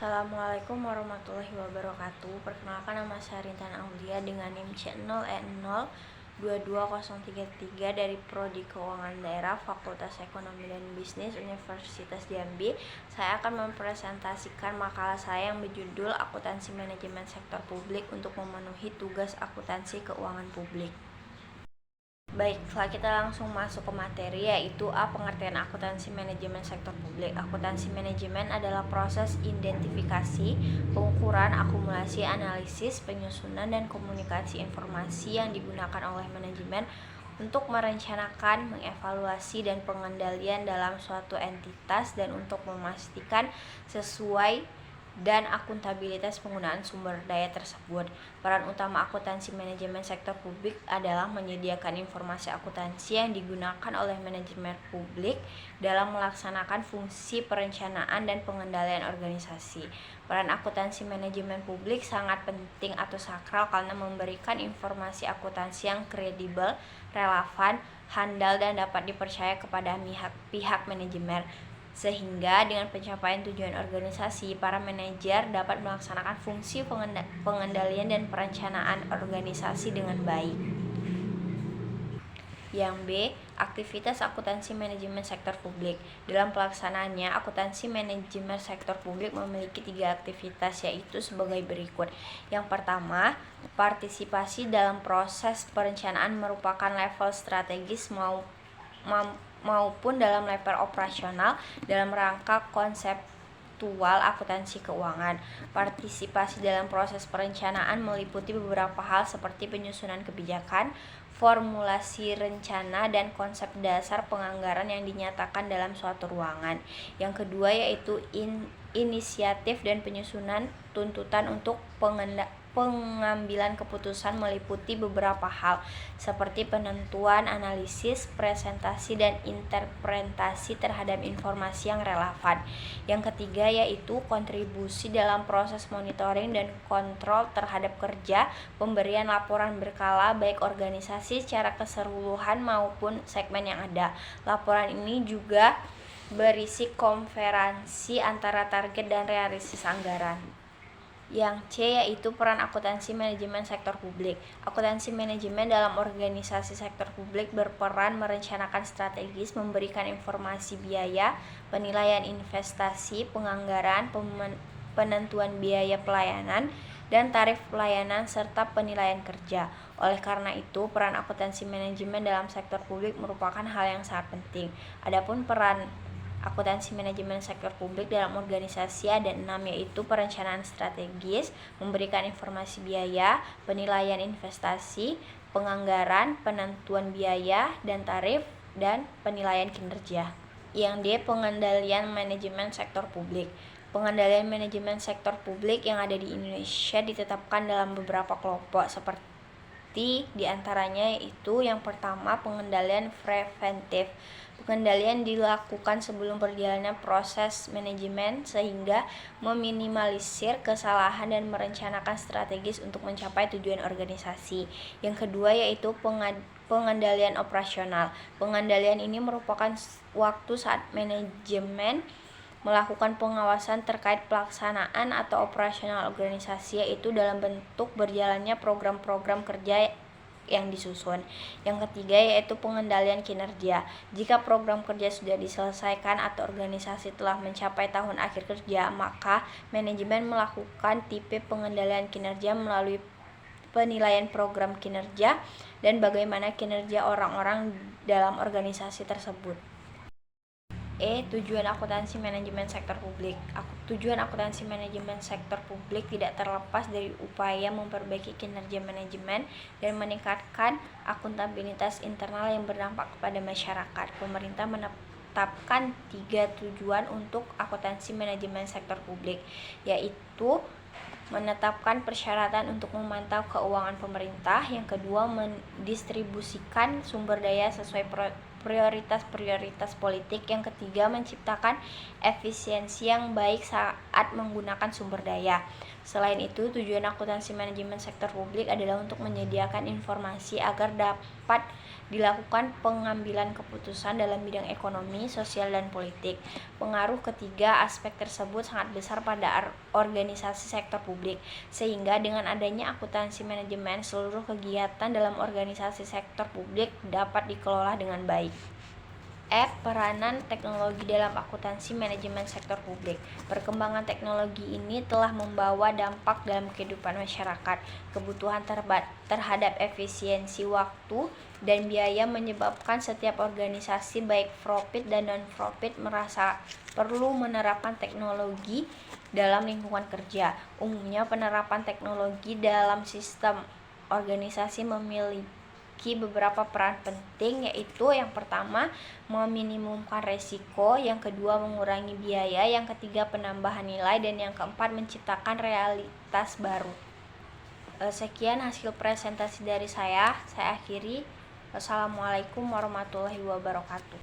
Assalamualaikum warahmatullahi wabarakatuh. Perkenalkan, nama saya Rintan Aulia dengan NIM C0E02203 dari Prodi Keuangan Daerah Fakultas Ekonomi dan Bisnis Universitas Jambi. Saya akan mempresentasikan makalah saya yang berjudul Akuntansi Manajemen Sektor Publik untuk memenuhi tugas akuntansi keuangan publik. Baik, setelah kita langsung masuk ke materi, yaitu pengertian akuntansi manajemen sektor publik. Akuntansi manajemen adalah proses identifikasi, pengukuran, akumulasi, analisis, penyusunan, dan komunikasi informasi yang digunakan oleh manajemen untuk merencanakan, mengevaluasi, dan pengendalian dalam suatu entitas dan untuk memastikan sesuai dan akuntabilitas penggunaan sumber daya tersebut. Peran utama akuntansi manajemen sektor publik adalah menyediakan informasi akuntansi yang digunakan oleh manajemen publik dalam melaksanakan fungsi perencanaan dan pengendalian organisasi. Peran akuntansi manajemen publik sangat penting atau sakral karena memberikan informasi akuntansi yang kredibel, relevan, handal, dan dapat dipercaya kepada pihak manajemen, sehingga dengan pencapaian tujuan organisasi, para manajer dapat melaksanakan fungsi pengendalian dan perencanaan organisasi dengan baik. Yang B, aktivitas akuntansi manajemen sektor publik. Dalam pelaksanaannya, akuntansi manajemen sektor publik memiliki 3 aktivitas, yaitu sebagai berikut. Yang pertama, partisipasi dalam proses perencanaan merupakan level strategis maupun dalam level operasional dalam rangka konseptual akuntansi keuangan. Partisipasi dalam proses perencanaan meliputi beberapa hal seperti penyusunan kebijakan, formulasi rencana, dan konsep dasar penganggaran yang dinyatakan dalam suatu ruangan. Yang kedua yaitu inisiatif dan penyusunan tuntutan untuk pengambilan keputusan meliputi beberapa hal seperti penentuan, analisis, presentasi, dan interpretasi terhadap informasi yang relevan. Yang ketiga yaitu kontribusi dalam proses monitoring dan kontrol terhadap kerja pemberian laporan berkala baik organisasi secara keseluruhan maupun segmen yang ada. Laporan ini juga berisi konferensi antara target dan realistis anggaran. Yang C yaitu peran akuntansi manajemen sektor publik. Akuntansi manajemen dalam organisasi sektor publik berperan merencanakan strategis, memberikan informasi biaya, penilaian investasi, penganggaran, penentuan biaya pelayanan, dan tarif pelayanan, serta penilaian kerja. Oleh karena itu, peran akuntansi manajemen dalam sektor publik merupakan hal yang sangat penting. Adapun peran akuntansi manajemen sektor publik dalam organisasi ada 6, yaitu perencanaan strategis, memberikan informasi biaya, penilaian investasi, penganggaran, penentuan biaya dan tarif, dan penilaian kinerja. Yang D, pengendalian manajemen sektor publik. Pengendalian manajemen sektor publik yang ada di Indonesia ditetapkan dalam beberapa kelompok seperti diantaranya yaitu yang pertama pengendalian preventif. Pengendalian dilakukan sebelum berjalannya proses manajemen sehingga meminimalisir kesalahan dan merencanakan strategis untuk mencapai tujuan organisasi. Yang kedua yaitu pengendalian operasional. Pengendalian ini merupakan waktu saat manajemen melakukan pengawasan terkait pelaksanaan atau operasional organisasi, yaitu dalam bentuk berjalannya program-program kerja yang disusun. Yang ketiga yaitu pengendalian kinerja. Jika program kerja sudah diselesaikan atau organisasi telah mencapai tahun akhir kerja, maka manajemen melakukan tipe pengendalian kinerja melalui penilaian program kinerja dan bagaimana kinerja orang-orang dalam organisasi tersebut. E. Tujuan akuntansi manajemen sektor publik. Tujuan akuntansi manajemen sektor publik tidak terlepas dari upaya memperbaiki kinerja manajemen dan meningkatkan akuntabilitas internal yang berdampak kepada masyarakat. Pemerintah menetapkan 3 tujuan untuk akuntansi manajemen sektor publik, yaitu menetapkan persyaratan untuk memantau keuangan pemerintah. Yang kedua, mendistribusikan sumber daya sesuai prioritas-prioritas politik. Yang ketiga, menciptakan efisiensi yang baik saat menggunakan sumber daya. Selain itu, tujuan akuntansi manajemen sektor publik adalah untuk menyediakan informasi agar dapat dilakukan pengambilan keputusan dalam bidang ekonomi, sosial, dan politik. Pengaruh ketiga aspek tersebut sangat besar pada organisasi sektor publik, sehingga dengan adanya akuntansi manajemen, seluruh kegiatan dalam organisasi sektor publik dapat dikelola dengan baik. Peranan teknologi dalam akuntansi manajemen sektor publik. Perkembangan teknologi ini telah membawa dampak dalam kehidupan masyarakat. Kebutuhan terhadap efisiensi waktu dan biaya menyebabkan setiap organisasi baik profit dan non-profit merasa perlu menerapkan teknologi dalam lingkungan kerja. Umumnya penerapan teknologi dalam sistem organisasi memiliki beberapa peran penting, yaitu yang pertama, meminimumkan resiko, yang kedua, mengurangi biaya, yang ketiga, penambahan nilai, dan yang keempat, menciptakan realitas baru. Sekian hasil presentasi dari saya akhiri. Wassalamualaikum warahmatullahi wabarakatuh.